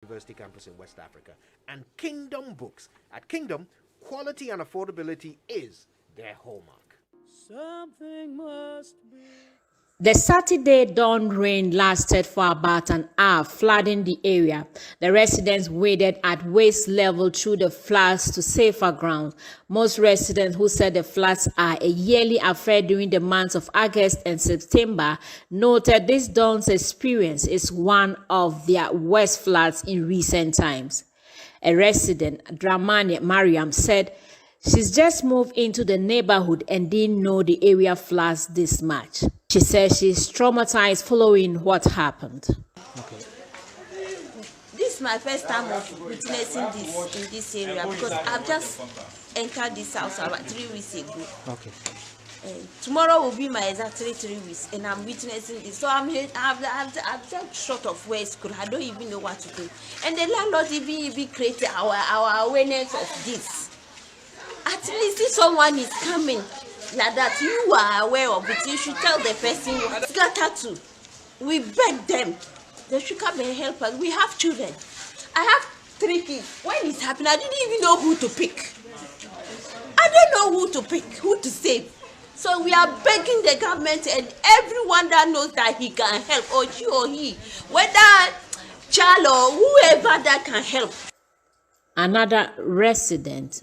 University campus in West Africa, and Kingdom Books. At Kingdom, quality and affordability is their hallmark. Something must be. The Saturday dawn rain lasted for about an hour, flooding the area. The residents waded at waist level through the floods to safer ground. Most residents who said the floods are a yearly affair during the months of August and September noted this dawn's experience is one of their worst floods in recent times. A resident, Dramani Mariam, said she's just moved into the neighborhood and didn't know the area floods this much. She says she's traumatized following what happened. Okay. This is my first time of witnessing this in this area because I've just entered this house about 3 weeks ago. Okay. Tomorrow will be my exactly 3 weeks, and I'm witnessing this. So I'm just short of words. I don't even know what to do. And the landlord even created our awareness of this. At least if someone is coming like that, you are aware of it, you should tell the person what's got to. We beg them. They should come and help us. We have children. I have 3 kids. When it happened, I didn't even know who to pick. I don't know who to pick, who to save. So we are begging the government and everyone that knows that he can help, or she or he, whether child or whoever that can help. Another resident,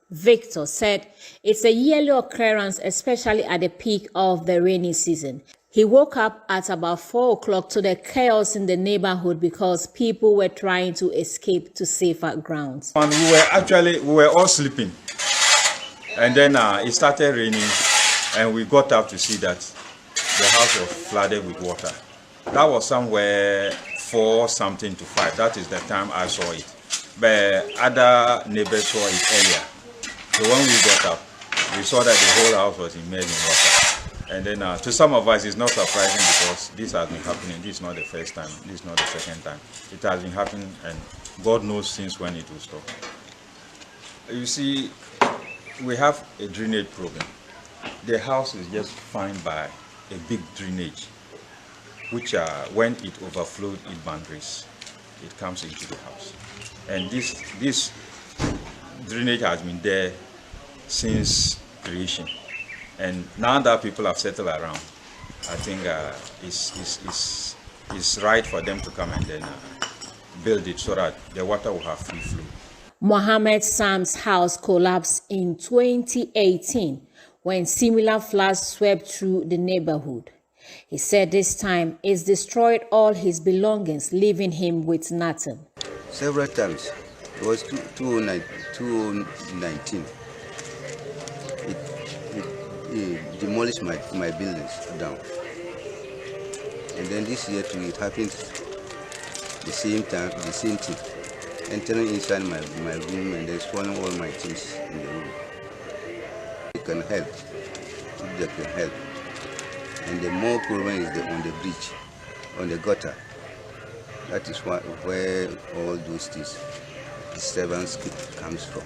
Victor, said it's a yearly occurrence, especially at the peak of the rainy season. He woke up at about 4 o'clock to the chaos in the neighborhood because people were trying to escape to safer grounds. And we were all sleeping, and then it started raining, and we got up to see that the house was flooded with water. That was somewhere 4 something to 5. That is the time I saw it, but other neighbors saw it earlier. So when we got up, we saw that the whole house was immersed in water. And then to some of us, it's not surprising because this has been happening. This is not the first time. This is not the second time. It has been happening, and God knows since when it will stop. You see, we have a drainage problem. The house is just fine by a big drainage, which when it overflows its boundaries, it comes into the house. And this drainage has been there since creation, and now that people have settled around, I think it's right for them to come and then build it so that the water will have free flow. Mohammed Sam's house collapsed in 2018 when similar floods swept through the neighborhood. He said this time it's destroyed all his belongings, leaving him with nothing. Several times. It was 2019. It demolished my buildings down. And then this year too, it happened the same time, the same thing. Entering inside my room and then swallowing all my things in the room. They can help, if they can help. And the more problem is on the bridge, on the gutter. That is where all those things, disturbance comes from.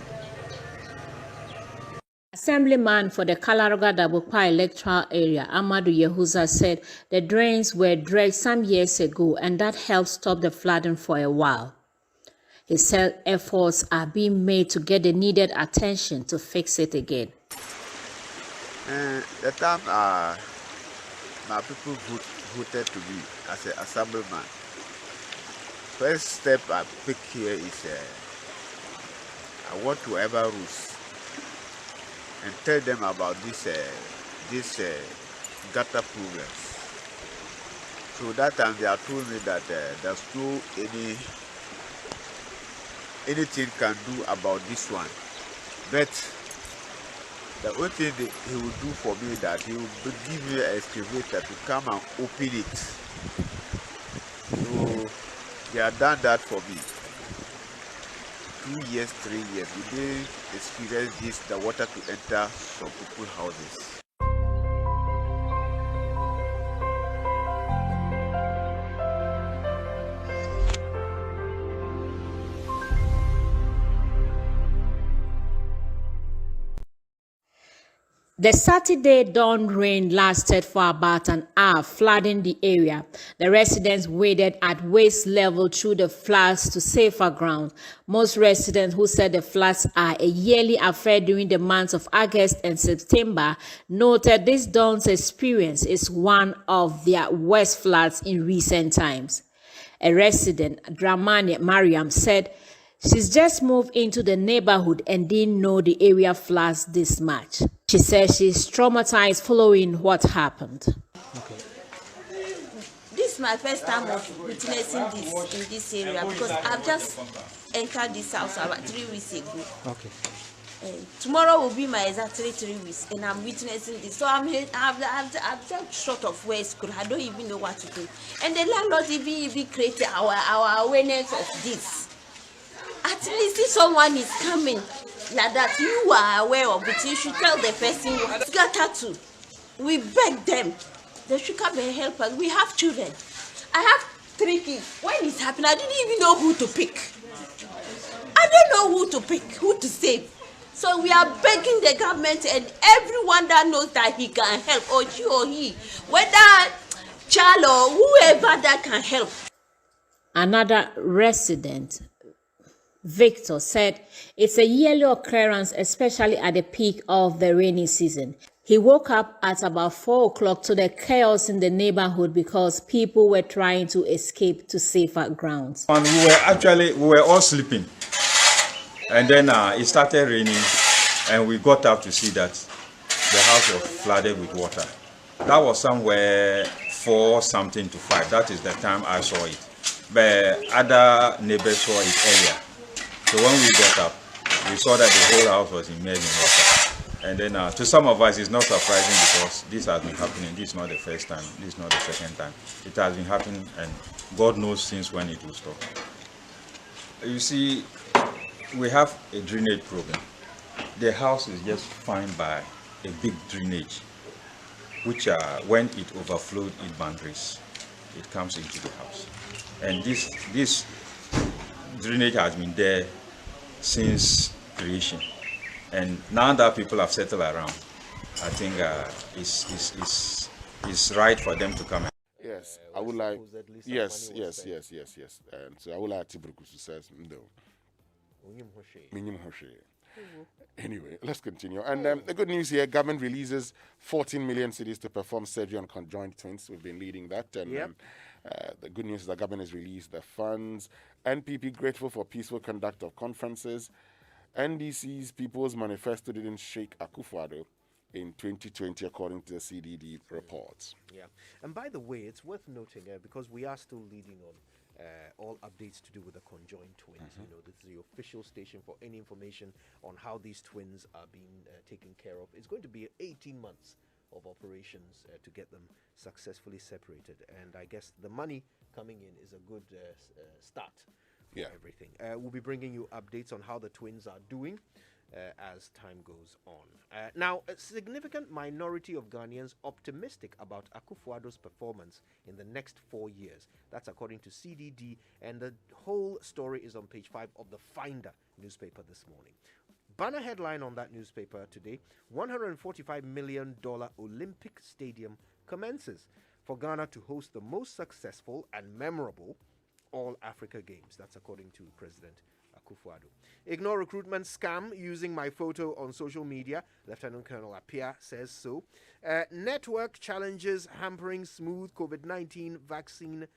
Assemblyman for the Kalaroga Dabokwa electoral area, Amadou Yehuza, said the drains were dredged some years ago and that helped stop the flooding for a while. He said efforts are being made to get the needed attention to fix it again. The time my people voted to me as an assemblyman, first step I pick here is I want to ever rules and tell them about this gutter problems. So that time they have told me that there's no anything can do about this one. But the only thing that he will do for me is that he will give me an excavator to come and open it. So they have done that for me. 2 years, 3 years, we didn't experience this, the water to enter some people's houses. The Saturday dawn rain lasted for about an hour, flooding the area. The residents waded at waist level through the floods to safer ground. Most residents who said the floods are a yearly affair during the months of August and September noted this dawn's experience is one of their worst floods in recent times. A resident, Dramani Mariam, said she's just moved into the neighborhood and didn't know the area floods this much. She says she's traumatized following what happened. This is my first time of witnessing this in this area because I've just entered this house about 3 weeks ago. Okay. Tomorrow will be my exactly 3 weeks, and I'm witnessing this. So I'm just short of words. I don't even know what to do. And the landlord even created our awareness of this. At least if someone is coming like that, you are aware of it. You should tell the person what got to. We beg them. They should come and help us. We have children. I have 3 kids. When it happened, I didn't even know who to pick. I don't know who to pick, who to save. So we are begging the government and everyone that knows that he can help, or she or he, whether child or whoever that can help. Another resident, Victor, said it's a yearly occurrence, especially at the peak of the rainy season. He woke up at about 4 o'clock to the chaos in the neighborhood because people were trying to escape to safer grounds. And we were all sleeping. And then it started raining, and we got up to see that the house was flooded with water. That was somewhere 4 something to 5. That is the time I saw it. But other neighbors saw it earlier. So when we got up, we saw that the whole house was immersed in water. And then to some of us, it's not surprising because this has been happening. This is not the first time. This is not the second time. It has been happening, and God knows since when it will stop. You see, we have a drainage problem. The house is just fine by a big drainage, which when it overflowed its boundaries, it comes into the house. And this drainage has been there since creation. And now that people have settled around, I think it's right for them to come. Yes, I would like. Yes. And so I would like to say no. Anyway, let's continue. And the good news here: government releases 14 million cedis to perform surgery on conjoined twins. We've been leading that, and the good news is the government has released the funds. NPP grateful for peaceful conduct of conferences. NDC's People's Manifesto didn't shake Akufo-Addo in 2020, according to the CDD reports. Yeah, and by the way, it's worth noting because we are still leading on all updates to do with the conjoined twins. You know, this is the official station for any information on how these twins are being taken care of. It's going to be 18 months of operations to get them successfully separated, and I guess the money coming in is a good start for everything. We'll be bringing you updates on how the twins are doing as time goes on. Now, a significant minority of Ghanaians optimistic about Akufo-Addo's performance in the next 4 years. That's according to CDD, and the whole story is on page 5 of the Finder newspaper this morning. Banner headline on that newspaper today: $145 million Olympic Stadium commences for Ghana to host the most successful and memorable All-Africa Games. That's according to President Akufo-Addo. Ignore recruitment scam using my photo on social media. Lieutenant Colonel Appiah says so. Network challenges hampering smooth COVID-19 vaccine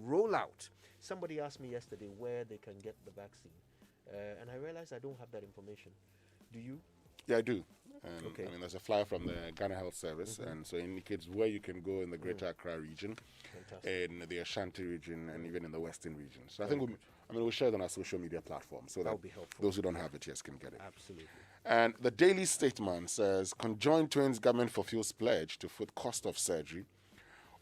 rollout. Somebody asked me yesterday where they can get the vaccine. And I realized I don't have that information. Do you? Yeah, I do. Okay. I mean, there's a flyer from the Ghana Health Service, and so it indicates where you can go in the Greater Accra region, in the Ashanti region, and even in the Western region. So I think we'll share it on our social media platform so that would be helpful. Those who don't have it, yes, can get it. Absolutely. And the Daily Statesman says, conjoined twins government fulfills pledge to foot cost of surgery.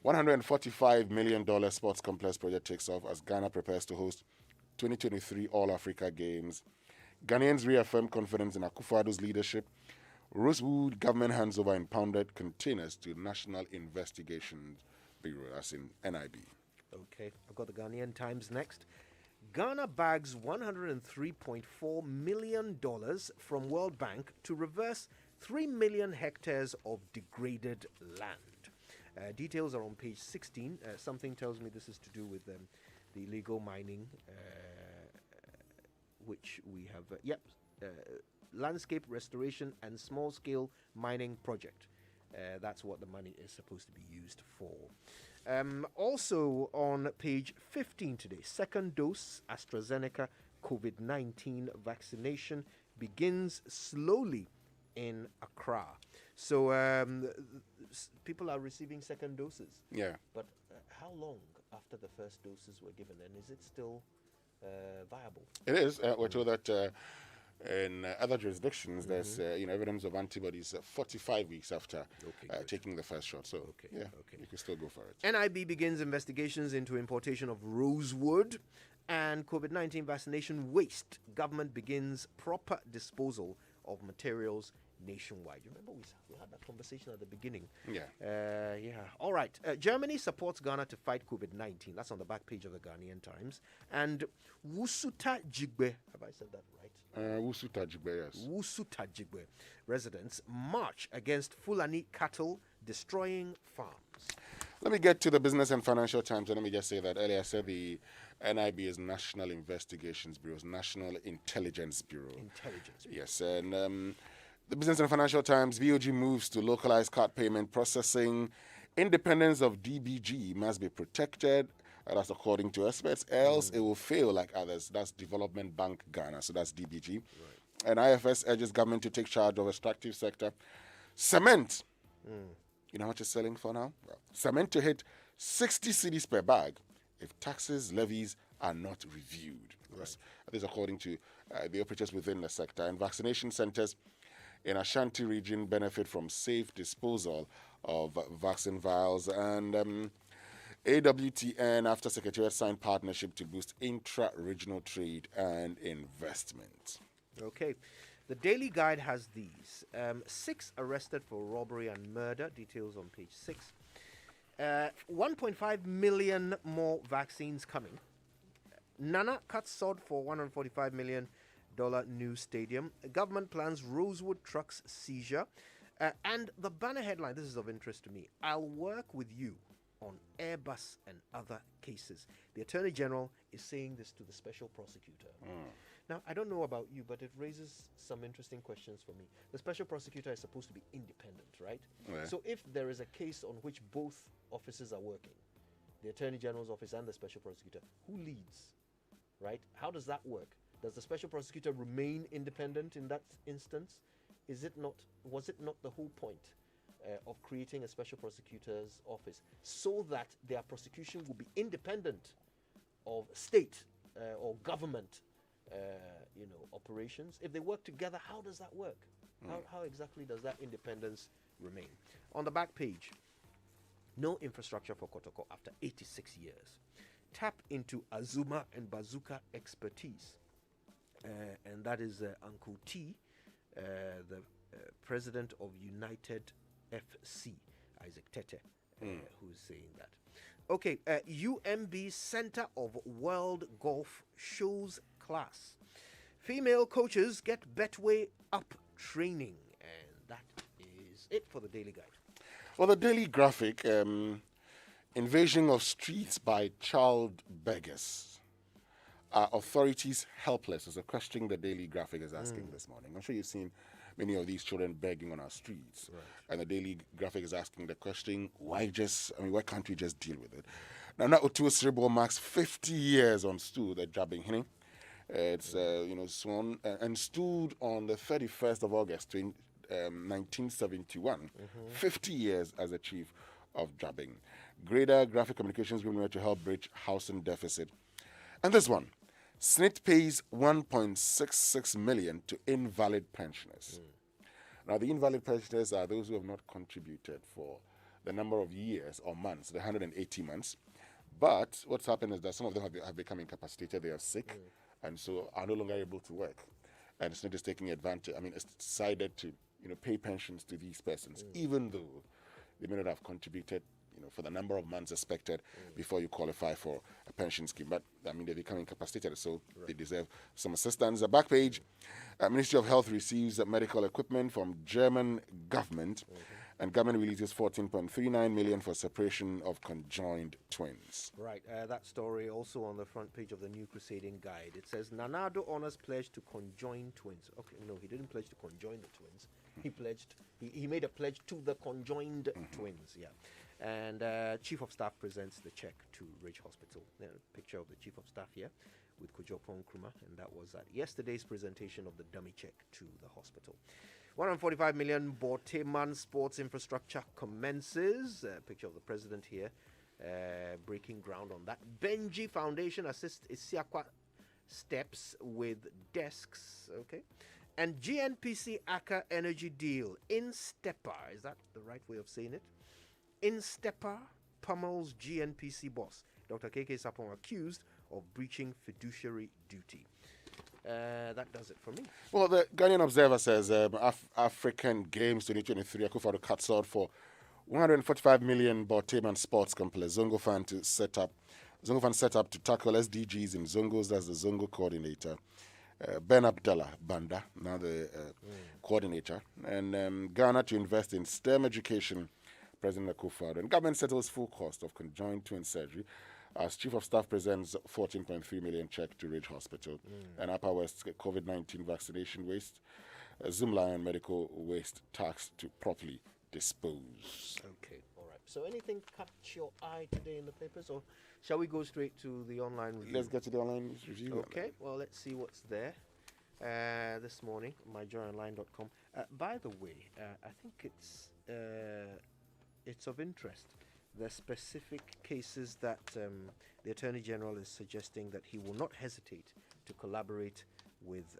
$145 million sports complex project takes off as Ghana prepares to host 2023 All-Africa Games. Ghanaians reaffirm confidence in Akufo-Addo's leadership. Rosewood government hands over impounded containers to National Investigation Bureau, that's in NIB. Okay, I've got the Ghanaian Times next. Ghana bags $103.4 million from World Bank to reverse 3 million hectares of degraded land. Details are on page 16. Something tells me this is to do with the illegal mining, which we have. Landscape restoration and small-scale mining project. That's what the money is supposed to be used for. Also on page 15 today, second dose AstraZeneca COVID-19 vaccination begins slowly in Accra. So people are receiving second doses. Yeah. But how long after the first doses were given, and is it still viable? It is. We're told that in other jurisdictions, there's evidence of antibodies 45 weeks after taking the first shot. So, you can still go for it. NIB begins investigations into importation of rosewood and COVID-19 vaccination waste. Government begins proper disposal of materials nationwide. You remember we had that conversation at the beginning? Yeah. All right. Germany supports Ghana to fight COVID-19. That's on the back page of the Ghanaian Times. And Wusuta Jigbe, have I said that right? Wusuta Jigbe, yes. Wusuta Jigbe residents march against Fulani cattle destroying farms. Let me get to the Business and Financial Times, and let me just say that earlier I said the NIB is National Investigations Bureau, National Intelligence Bureau. Yes, and the Business and Financial Times, VOG moves to localize card payment processing. Independence of DBG must be protected. That's according to experts, else it will fail like others. That's Development Bank Ghana, so that's DBG. Right. And IFS urges government to take charge of extractive sector. Cement. You know how much it's selling for now? Well, cement to hit 60 cedis per bag if taxes, levies are not reviewed. Right. That is according to the operators within the sector. And vaccination centers in Ashanti region benefit from safe disposal of vaccine vials. And AWTN, after Secretariat signed partnership to boost intra-regional trade and investment. Okay. The Daily Guide has these. 6 arrested for robbery and murder. Details on page 6. 1.5 million more vaccines coming. Nana cuts sod for $145 million new stadium. Government plans Rosewood trucks seizure. And the banner headline, this is of interest to me. I'll work with you on Airbus and other cases. The Attorney General is saying this to the Special Prosecutor. Now, I don't know about you, but it raises some interesting questions for me. The Special Prosecutor is supposed to be independent, right? Yeah. So if there is a case on which both offices are working, the Attorney General's office and the Special Prosecutor, who leads, right? How does that work? Does the Special Prosecutor remain independent in that instance? Was it not the whole point of creating a Special Prosecutor's office so that their prosecution will be independent of state or government operations? If they work together, how does that work? How exactly does that independence remain? On the back page, no infrastructure for Kotoko after 86 years. Tap into Azuma and Bazooka expertise. And that is Uncle T, the president of United FC, Isaac Tete, who's saying that. Okay, UMB Center of World Golf shows class. Female coaches get Betway up training. And that is it for the Daily Guide. Well, the Daily Graphic, invasion of streets by child beggars. Are authorities helpless? Is a question the Daily Graphic is asking this morning. I'm sure you've seen many of these children begging on our streets. Right. And the Daily Graphic is asking the question, why can't we just deal with it? Now, Otu Cerebral marks 50 years on stool, the jabbing. It's, sworn and stood on the 31st of August, 1971. 50 years as a chief of jabbing. Greater Graphic Communications Group to help bridge housing deficit. And this one. SNIT pays 1.66 million to invalid pensioners. Now, the invalid pensioners are those who have not contributed for the number of years or months, the 180 months. But what's happened is that some of them have become incapacitated, they are sick, and so are no longer able to work. And SNIT is taking advantage. It's decided to pay pensions to these persons, even though they may not have contributed for the number of months expected before you qualify for a pension scheme. But I mean, they become incapacitated, so they deserve some assistance. The back page, Ministry of Health receives medical equipment from German government, and government releases 14.39 million for separation of conjoined twins. Right, that story also on the front page of the New Crusading Guide. It says Nanado honors pledge to conjoin twins. Okay, no, he didn't pledge to conjoin the twins. He pledged. He made a pledge to the conjoined twins. Yeah, and Chief of Staff presents the check to Ridge Hospital. Picture of the Chief of Staff here with Kujopon Nkrumah, and that was at yesterday's presentation of the dummy check to the hospital. 145 million Borteman sports infrastructure commences. Picture of the president here, breaking ground on that. Benji Foundation assists Isiakwa steps with desks. Okay. And GNPC Aka Energy deal in Stepper. Is that the right way of saying it? In Stepper pummels GNPC boss. Dr. KK Sapong accused of breaching fiduciary duty. That does it for me. Well, the Ghanaian Observer says African Games 2023 Akufo-Addo cuts out for 145 million Borteman Sports Complex. Zongo Fan set up to tackle SDGs in Zongos. That's the Zongo coordinator. Ben Abdallah Banda, now the coordinator. And Ghana to invest in STEM education, President Akufo-Addo. And government settles full cost of conjoined twin surgery as Chief of Staff presents 14.3 million check to Ridge Hospital. And Upper West COVID-19 vaccination waste, Zoomlion medical waste tax to properly dispose. Okay, all right. So anything catch your eye today in the papers, or shall we go straight to the online review? Let's get to the online review. Okay, well, let's see what's there this morning, myjoyonline.com. By the way, I think it's of interest, the specific cases that the Attorney General is suggesting that he will not hesitate to collaborate with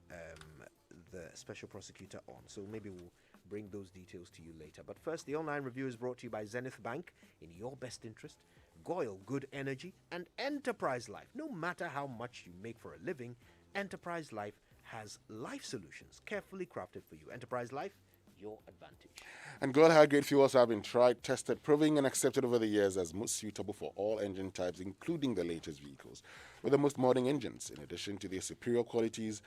the Special Prosecutor on. So maybe we'll bring those details to you later. But first, the online review is brought to you by Zenith Bank, in your best interest, Goyle Good Energy, and Enterprise Life. No matter how much you make for a living, Enterprise Life has life solutions carefully crafted for you. Enterprise Life, your advantage. And Goyle high-grade fuels have been tried, tested, proving and accepted over the years as most suitable for all engine types, including the latest vehicles, with the most modern engines. In addition to their superior qualities,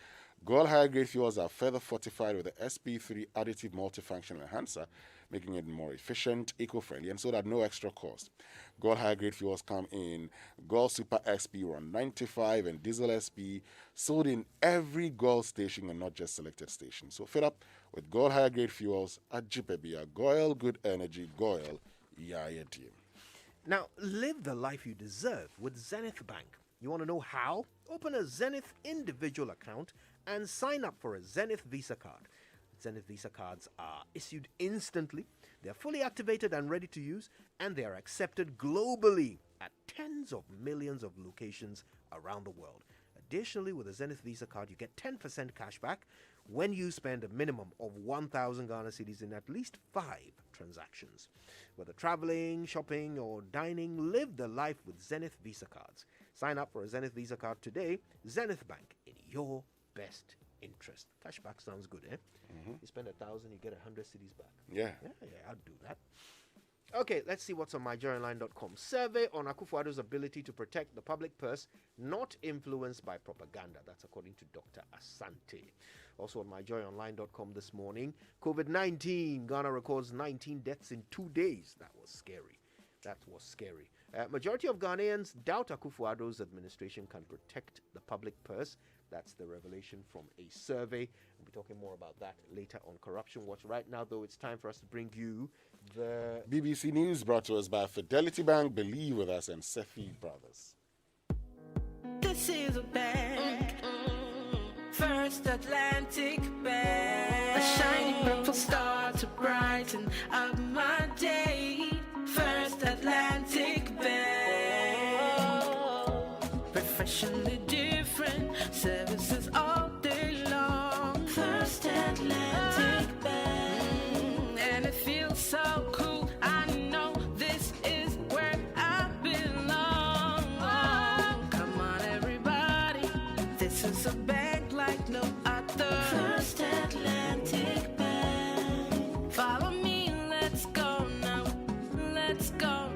Goyle high-grade fuels are further fortified with the SP3 additive multifunction enhancer, making it more efficient, eco-friendly, and so at no extra cost. Goyle high-grade fuels come in Goyle Super SP 195 and Diesel SP, sold in every Goyle station and not just selected stations. So fill up with Goyle high-grade fuels at Jipebia. Goyle Good Energy, Goyle Yaya Team. Now, live the life you deserve with Zenith Bank. You want to know how? Open a Zenith individual account and sign up for a Zenith Visa card. Zenith Visa cards are issued instantly. They are fully activated and ready to use, and they are accepted globally at tens of millions of locations around the world. Additionally, with a Zenith Visa card, you get 10% cash back when you spend a minimum of 1,000 Ghana cedis in at least 5 transactions. Whether traveling, shopping, or dining, live the life with Zenith Visa cards. Sign up for a Zenith Visa card today. Zenith Bank, in your best interest. Cashback sounds good, eh? You spend 1,000, you get 100 cedis back. Yeah, I'd do that. Okay, let's see what's on myjoyonline.com. Survey on Akufo-Addo's ability to protect the public purse, not influenced by propaganda. That's according to Dr. Asante. Also on myjoyonline.com this morning, COVID-19. Ghana records 19 deaths in 2 days. That was scary. Majority of Ghanaians doubt Akufo-Addo's administration can protect the public purse. That's the revelation from a survey. We'll be talking more about that later on Corruption Watch. Right now, though, it's time for us to bring you the BBC News, brought to us by Fidelity Bank, Believe With Us, and Sefi Brothers. This is a bank, First Atlantic Bank, a shiny purple star to brighten up my day. First Atlantic Bank, professionally different services all day long. First Atlantic Bank, and it feels so cool. I know this is where I belong. Come on, everybody, this is a bank like no other. First Atlantic Bank. Follow me, let's go now. Let's go.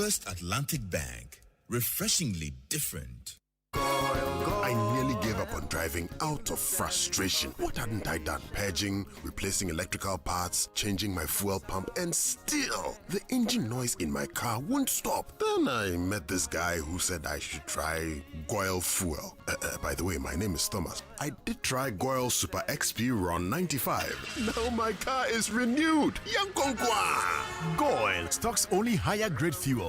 First Atlantic Bank. Refreshingly different. I nearly gave up on driving out of frustration. What hadn't I done? Purging, replacing electrical parts, changing my fuel pump, and still, the engine noise in my car won't stop. Then I met this guy who said I should try Goil Fuel. By the way, my name is Thomas. I did try Goil Super XP Ron 95. Now my car is renewed. Yankonkwa! Goil stocks only higher grade fuel